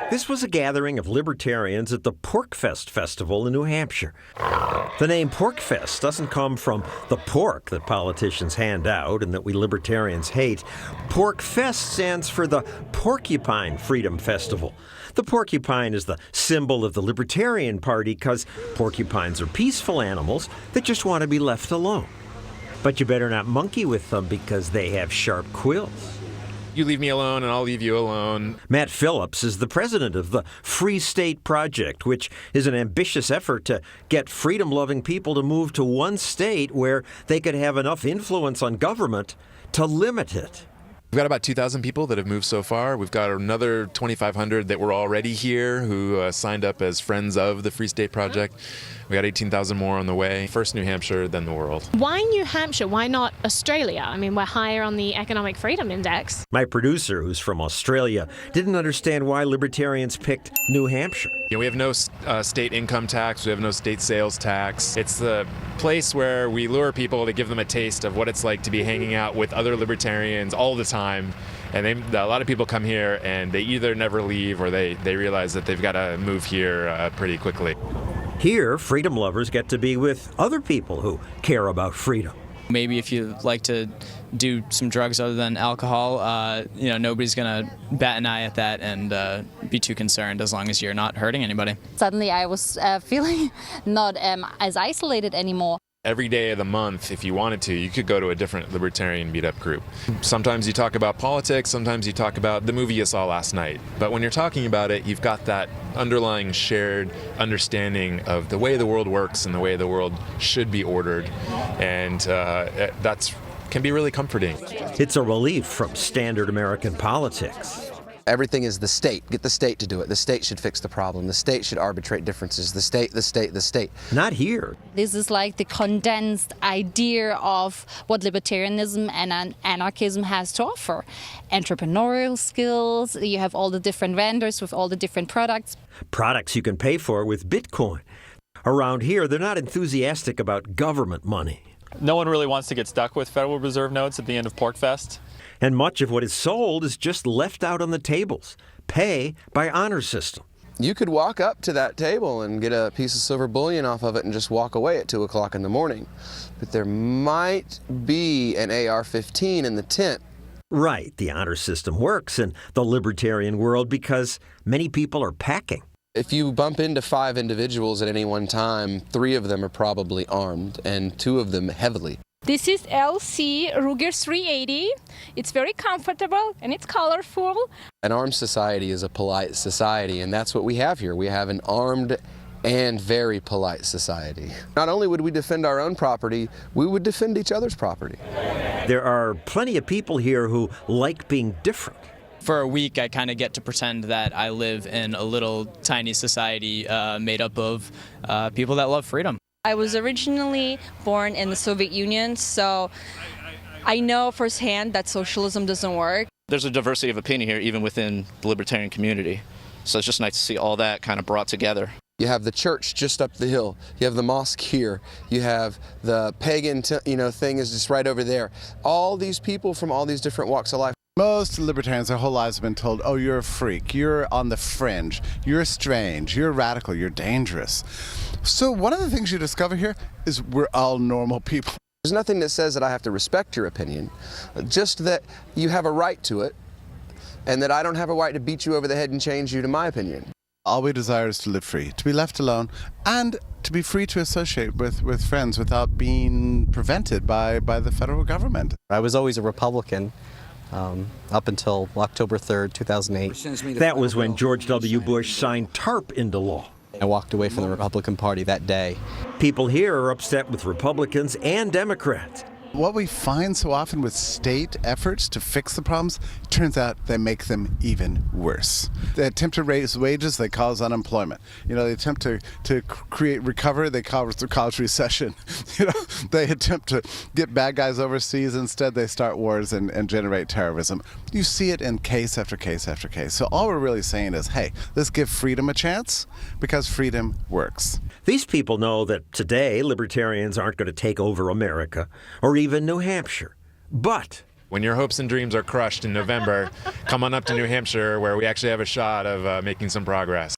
This was a gathering of libertarians at the Porkfest Festival in New Hampshire. The name Porkfest doesn't come from the pork that politicians hand out and that we libertarians hate. Porkfest stands for the Porcupine Freedom Festival. The porcupine is the symbol of the Libertarian Party because porcupines are peaceful animals that just want to be left alone. But you better not monkey with them because they have sharp quills. You leave me alone and I'll leave you alone. Matt Phillips is the president of the Free State Project, which is an ambitious effort to get freedom-loving people to move to one state where they could have enough influence on government to limit it. We've got about 2,000 people that have moved so far. We've got another 2,500 that were already here who signed up as friends of the Free State Project. We got 18,000 more on the way. First New Hampshire, then the world. Why New Hampshire? Why not Australia? I mean, we're higher on the Economic Freedom Index. My producer, who's from Australia, didn't understand why libertarians picked New Hampshire. We have no state income tax. We have no state sales tax. It's the place where we lure people to give them a taste of what it's like to be hanging out with other libertarians all the time. And a lot of people come here and they either never leave or they realize that they've got to move here pretty quickly. Here, freedom lovers get to be with other people who care about freedom. Maybe if you like to do some drugs other than alcohol, nobody's going to bat an eye at that and be too concerned as long as you're not hurting anybody. Suddenly I was feeling not as isolated anymore. Every day of the month, if you wanted to, you could go to a different libertarian meetup group. Sometimes you talk about politics, sometimes you talk about the movie you saw last night. But when you're talking about it, you've got that underlying shared understanding of the way the world works and the way the world should be ordered. And that can be really comforting. It's a relief from standard American politics. Everything is the state. Get the state to do it. The state should fix the problem. The state should arbitrate differences. The state, the state, the state. Not here. This is like the condensed idea of what libertarianism and anarchism has to offer. Entrepreneurial skills, you have all the different vendors with all the different products. Products you can pay for with Bitcoin. Around here, they're not enthusiastic about government money. No one really wants to get stuck with Federal Reserve notes at the end of Porkfest. And much of what is sold is just left out on the tables. Pay by honor system. You could walk up to that table and get a piece of silver bullion off of it and just walk away at 2 o'clock in the morning. But there might be an AR-15 in the tent. Right, the honor system works in the libertarian world because many people are packing. If you bump into 5 individuals at any one time, 3 of them are probably armed and 2 of them heavily. This is LC Ruger 380. It's very comfortable and it's colorful. An armed society is a polite society, and that's what we have here. We have an armed and very polite society. Not only would we defend our own property, we would defend each other's property. There are plenty of people here who like being different. For a week, I kind of get to pretend that I live in a little tiny society made up of people that love freedom. I was originally born in the Soviet Union, so I know firsthand that socialism doesn't work. There's a diversity of opinion here, even within the libertarian community. So it's just nice to see all that kind of brought together. You have the church just up the hill. You have the mosque here. You have the pagan, thing is just right over there. All these people from all these different walks of life. Most libertarians their whole lives have been told, oh, you're a freak, you're on the fringe, you're strange, you're radical, you're dangerous. So one of the things you discover here is we're all normal people. There's nothing that says that I have to respect your opinion, just that you have a right to it, and that I don't have a right to beat you over the head and change you to my opinion. All we desire is to live free, to be left alone, and to be free to associate with friends without being prevented by the federal government. I was always a Republican. Up until October 3rd, 2008. That was when George W. Bush signed TARP into law. I walked away from the Republican Party that day. People here are upset with Republicans and Democrats. What we find so often with state efforts to fix the problems, it turns out they make them even worse. They attempt to raise wages, they cause unemployment. They attempt to create recovery, they cause recession. They attempt to get bad guys overseas, instead they start wars and generate terrorism. You see it in case after case after case. So all we're really saying is, hey, let's give freedom a chance, because freedom works. These people know that today libertarians aren't going to take over America or even New Hampshire. But When your hopes and dreams are crushed in November, come on up to New Hampshire where we actually have a shot of making some progress.